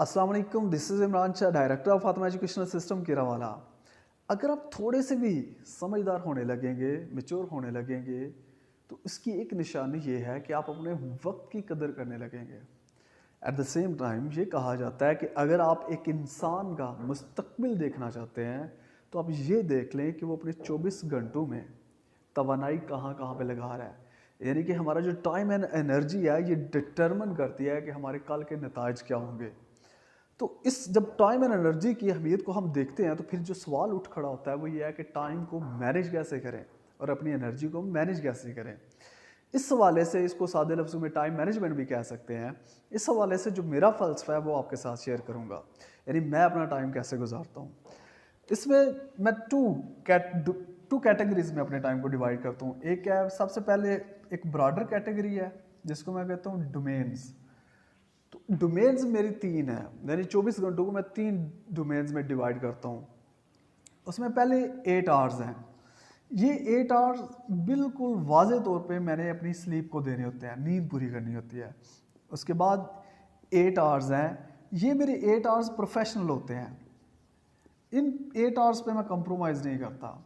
अस्सलाम वालेकुम, this is Imran Shah, director of Fatima educational system Kerawala. अगर आप थोड़े से भी समझदार होने लगेंगे, मैच्योर होने लगेंगे, तो इसकी एक निशानी ये है कि आप अपने वक्त की कदर करने लगेंगे। एट द सेम टाइम ये कहा जाता है कि अगर आप एक इंसान का मुस्तकबिल देखना चाहते हैं, तो आप ये देख लें कि वो अपने 24 घंटों में तवानाई कहाँ कहाँ पे लगा रहा है। यानी कि हमारा जो टाइम एंड एनर्जी है, ये डिटरमिन करती है कि हमारे कल के नताइज क्या होंगे। तो इस जब टाइम एंड एनर्जी की अहमियत को हम देखते हैं, तो फिर जो सवाल उठ खड़ा होता है वो ये है कि टाइम को मैनेज कैसे करें और अपनी एनर्जी को मैनेज कैसे करें। इस हवाले से इसको सादे लफ्ज़ों में टाइम मैनेजमेंट भी कह सकते हैं। इस हवाले से जो मेरा फ़लसफ़ा है वो आपके साथ शेयर करूँगा, यानी मैं अपना टाइम कैसे गुजारता हूँ। इसमें मैं टू कैटेगरीज में अपने टाइम को डिवाइड करता हूँ। एक है, सबसे पहले एक ब्रॉडर कैटेगरी है जिसको मैं कहता हूँ डोमेन्स। तो डोमेन्स मेरी तीन है, यानी 24 घंटों को मैं तीन डोमेन्स में डिवाइड करता हूँ। उसमें पहले 8 आवर्स हैं। ये 8 आवर्स बिल्कुल वाज़े तौर पे मैंने अपनी स्लीप को देने होते हैं, नींद पूरी करनी होती है। उसके बाद 8 आवर्स हैं, ये मेरे 8 आवर्स प्रोफेशनल होते हैं। इन 8 आवर्स पे मैं कंप्रोमाइज़ नहीं करता।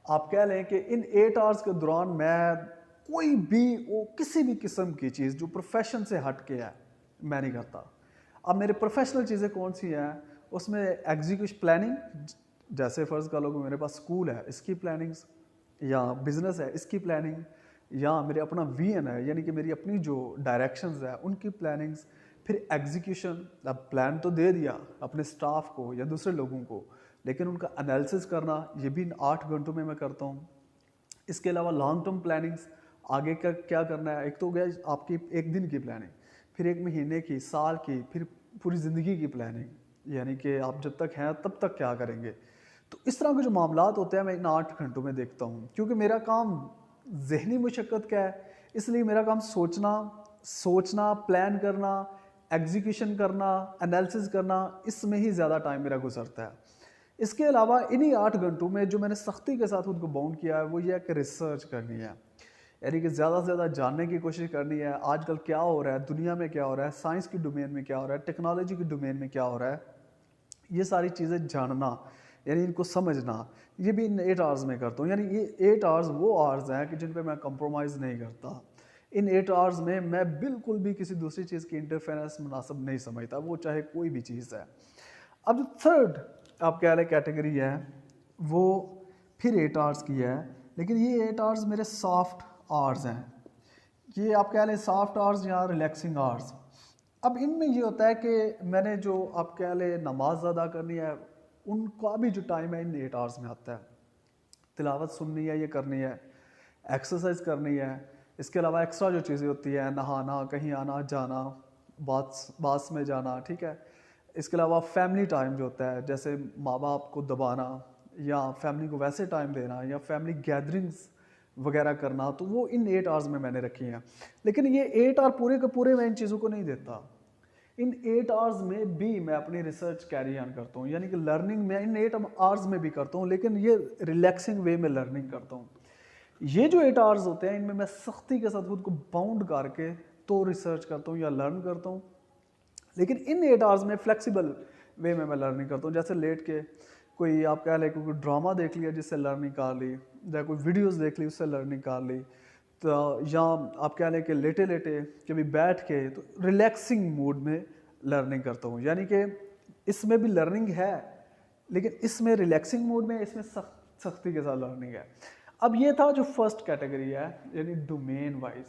आप कह लें कि इन 8 आवर्स के दौरान मैं कोई भी वो किसी भी किस्म की चीज़ जो प्रोफेशन से हट के है, मैं नहीं करता। अब मेरे प्रोफेशनल चीज़ें कौन सी हैं, उसमें एग्जीक्यूशन प्लानिंग, जैसे फ़र्ज़ कर लो कि मेरे पास स्कूल है, इसकी प्लानिंग्स, या बिज़नेस है, इसकी प्लानिंग, या मेरे अपना वीएन है, यानी कि मेरी अपनी जो डायरेक्शंस है उनकी प्लानिंग्स। फिर एग्जीक्यूशन, अब प्लान तो दे दिया अपने स्टाफ को या दूसरे लोगों को, लेकिन उनका एनालिसिस करना ये भी इन 8 घंटों में मैं करता हूँ। इसके अलावा लॉन्ग टर्म प्लानिंग्स, आगे का क्या करना है। एक तो हो गया आपकी एक दिन की प्लानिंग, फिर एक महीने की, साल की, फिर पूरी ज़िंदगी की प्लानिंग, यानी कि आप जब तक हैं तब तक क्या करेंगे। तो इस तरह के जो मामलात होते हैं मैं इन 8 घंटों में देखता हूँ, क्योंकि मेरा काम जहनी मुशक्क़त का है, इसलिए मेरा काम सोचना, प्लान करना, एग्जीक्यूशन करना, एनालिसिस करना, इसमें ही ज़्यादा टाइम मेरा गुजरता है। इसके अलावा इन्हीं 8 घंटों में जो मैंने सख्ती के साथ खुद को बाउंड किया है वो ये है कि रिसर्च करनी है, यानी कि ज़्यादा से ज़्यादा जानने की कोशिश करनी है। आजकल क्या हो रहा है, दुनिया में क्या हो रहा है, साइंस की डोमेन में क्या हो रहा है, टेक्नोलॉजी की डोमेन में क्या हो रहा है, ये सारी चीज़ें जानना, यानी इनको समझना, ये भी इन 8 आवर्स में करता हूँ। यानी ये 8 आवर्स वो आवर्स हैं कि जिन पे मैं कंप्रोमाइज़ नहीं करता। इन 8 आवर्स में मैं बिल्कुल भी किसी दूसरी चीज़ की इंटरफेरेंस मुनासिब नहीं समझता, वो चाहे कोई भी चीज़ है। अब जो थर्ड आप कह रहे कैटेगरी है, वो फिर 8 आवर्स की है, लेकिन ये 8 आवर्स मेरे सॉफ्ट आवर्स हैं। ये आप कह लें सॉफ्ट आवर्स या रिलैक्सिंग आवर्स। अब इनमें ये होता है कि मैंने जो आप कह लें नमाज अदा करनी है, उनका भी जो टाइम है इन 8 आवर्स में आता है। तिलावत सुननी है, ये करनी है, एक्सरसाइज करनी है, इसके अलावा एक्स्ट्रा जो चीज़ें होती हैं, नहाना, कहीं आना जाना, बास में जाना, ठीक है। इसके अलावा फैमिली टाइम जो होता है, जैसे माँ बाप को दबाना या फैमिली को वैसे टाइम देना या फैमिली गैदरिंग्स वगैरह करना, तो वो इन 8 आवर्स में मैंने रखी हैं। लेकिन ये 8 आवर पूरे के पूरे मैं इन चीज़ों को नहीं देता। इन 8 आवर्स में भी मैं अपनी रिसर्च कैरी ऑन करता हूँ, यानी कि लर्निंग मैं इन 8 आवर्स में भी करता हूँ, लेकिन ये रिलैक्सिंग वे में लर्निंग करता हूँ। ये जो 8 आवर्स होते हैं, इनमें मैं सख्ती के साथ खुद को बाउंड करके तो रिसर्च करता हूँ या लर्न करता हूँ। लेकिन इन 8 आवर्स में फ्लेक्सिबल वे में मैं लर्निंग करता हूँ, जैसे लेट के कोई आप कह लें कोई ड्रामा देख लिया जिससे लर्निंग कर ली, या कोई वीडियोस देख ली उससे लर्निंग कर ली, तो या आप कह लें कि लेटे लेटे कभी बैठ के तो रिलैक्सिंग मूड में लर्निंग करता हूँ। यानी कि इसमें भी लर्निंग है, लेकिन इसमें रिलैक्सिंग मूड में, इसमें सख्ती के साथ लर्निंग है। अब ये था जो फर्स्ट कैटेगरी है, यानी डोमेन वाइज।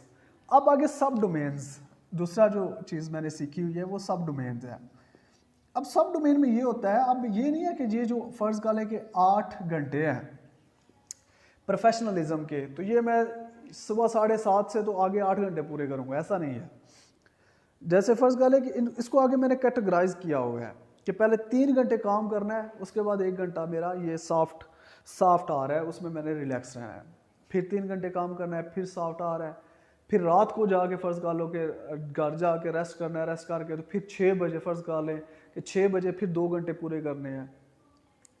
अब आगे सब डोमेन्स, दूसरा जो चीज़ मैंने सीखी हुई है वो सब डोमेन्स है। अब सब डोमेन में ये होता है, अब ये नहीं है कि ये जो फ़र्ज़ का है कि 8 घंटे हैं प्रोफेशनलिज्म के, तो ये मैं सुबह 7:30 से तो आगे 8 घंटे पूरे करूँगा, ऐसा नहीं है। जैसे फ़र्ज़ का है कि इसको आगे मैंने कैटेगराइज किया हुआ है कि पहले 3 घंटे काम करना है, उसके बाद 1 घंटा मेरा ये सॉफ्ट आ रहा है, उसमें मैंने रिलैक्स रहना है। फिर 3 घंटे काम करना है, फिर सॉफ्ट आ रहा है। फिर रात को जाके फ़र्ज़ कर लो कि घर जाके रेस्ट करना है, रेस्ट करके तो फिर 6 बजे फ़र्ज़ कर लें कि 6 बजे फिर 2 घंटे पूरे करने हैं।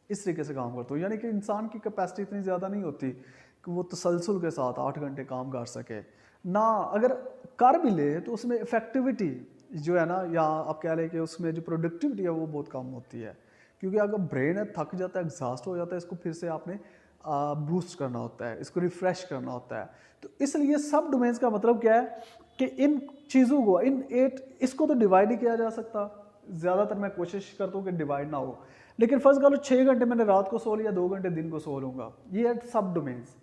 इस तरीके से काम करता हूँ, यानी कि इंसान की कैपेसिटी इतनी ज़्यादा नहीं होती कि वो तसलसल के साथ 8 घंटे काम कर सके ना। अगर कर भी ले तो उसमें इफ़ेक्टिविटी जो है ना, या आप कह लें कि उसमें जो प्रोडक्टिविटी है वो बहुत कम होती है, क्योंकि अगर ब्रेन है थक जाता है, एग्जॉस्ट हो जाता है, इसको फिर से आपने बूस्ट करना होता है, इसको रिफ्रेश करना होता है। तो इसलिए सब डोमेन्स का मतलब क्या है कि इन चीज़ों को, इन 8, इसको तो डिवाइड ही किया जा सकता। ज़्यादातर मैं कोशिश करता हूँ कि डिवाइड ना हो, लेकिन फर्स्ट कर लो 6 घंटे मैंने रात को सो लिया, 2 घंटे दिन को सो लूँगा, ये है सब डोमेन्स।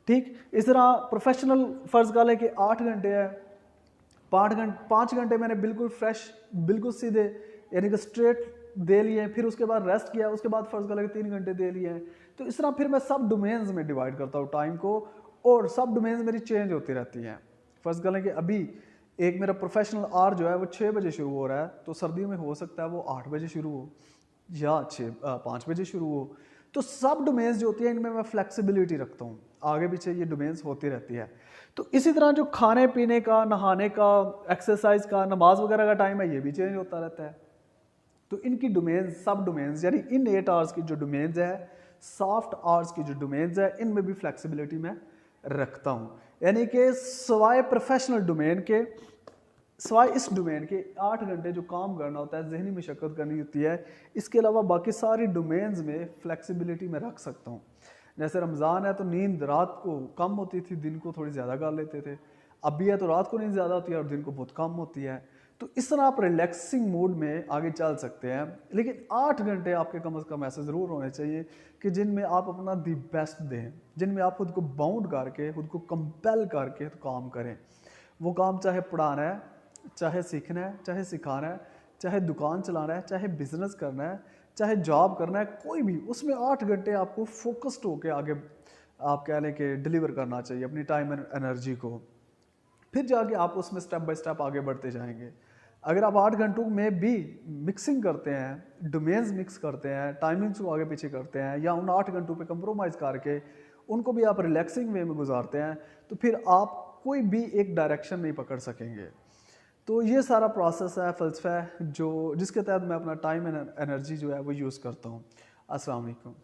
ठीक इस तरह प्रोफेशनल फर्ज कर ले कि 8 घंटे है, 5 घंटे मैंने बिल्कुल फ्रेश, बिल्कुल सीधे, यानी कि स्ट्रेट दे लिए, फिर उसके बाद रेस्ट किया, उसके बाद फर्ज कर ले 3 घंटे दे लिए हैं। तो इस तरह फिर मैं सब डोमेन्स में डिवाइड करता हूँ टाइम को, और सब डोमेन्स मेरी चेंज होती रहती हैं। फर्ज कर लें कि अभी एक मेरा प्रोफेशनल आवर जो है वो 6 बजे शुरू हो रहा है, तो सर्दियों में हो सकता है वो 8 बजे शुरू हो या 5 बजे शुरू हो। तो सब डोमेन्स जो होती है इनमें मैं फ्लेक्सिबिलिटी रखता हूँ, आगे पीछे ये डोमेन्स होती रहती है। तो इसी तरह जो खाने पीने का, नहाने का, एक्सरसाइज का, नमाज वगैरह का टाइम है, ये भी चेंज होता रहता है। तो इनकी डोमेन्स, सब डोमेन्स, यानी इन 8 आवर्स की जो डोमेन्स है, सॉफ्ट आवर्स की जो डोमेन्स है, इनमें भी फ्लेक्सिबिलिटी मैं रखता हूँ। यानी कि सवाए प्रोफेशनल डोमेन के, सवाए इस डोमेन के 8 घंटे जो काम करना होता है, जहनी मशक्क़त करनी होती है, इसके अलावा बाकी सारी डोमेन्स में फ्लेक्सिबिलिटी में रख सकता हूँ। जैसे रमज़ान है तो नींद रात को कम होती थी, दिन को थोड़ी ज़्यादा कर लेते थे। अब भी है तो रात को नींद ज़्यादा होती है और दिन को बहुत कम होती है। तो इस तरह आप रिलैक्सिंग मूड में आगे चल सकते हैं, लेकिन 8 घंटे आपके कम से कम ऐसे ज़रूर होने चाहिए कि जिनमें आप अपना दी बेस्ट दें, जिनमें आप खुद को बाउंड करके, खुद को कंपेल करके तो काम करें। वो काम चाहे पढ़ाना है, चाहे सीखना है, चाहे सिखाना है, चाहे दुकान चलाना है, चाहे बिजनेस करना है, चाहे जॉब करना है, कोई भी, उसमें 8 घंटे आपको फोकस्ड होकर आगे, आप कह लें कि डिलीवर करना चाहिए अपनी टाइम एंड एनर्जी को। फिर जाके आप उसमें स्टेप बाय स्टेप आगे बढ़ते जाएंगे। अगर आप 8 घंटों में भी मिक्सिंग करते हैं, डोमेन्स मिक्स करते हैं, टाइमिंग्स को आगे पीछे करते हैं, या उन 8 घंटों पे कंप्रोमाइज़ करके उनको भी आप रिलैक्सिंग वे में गुजारते हैं, तो फिर आप कोई भी एक डायरेक्शन नहीं पकड़ सकेंगे। तो ये सारा प्रोसेस है, फ़लसफ़ा है, जो जिसके तहत मैं अपना टाइम एंड एनर्जी जो है वो यूज़ करता हूँ। अस्सलाम वालेकुम।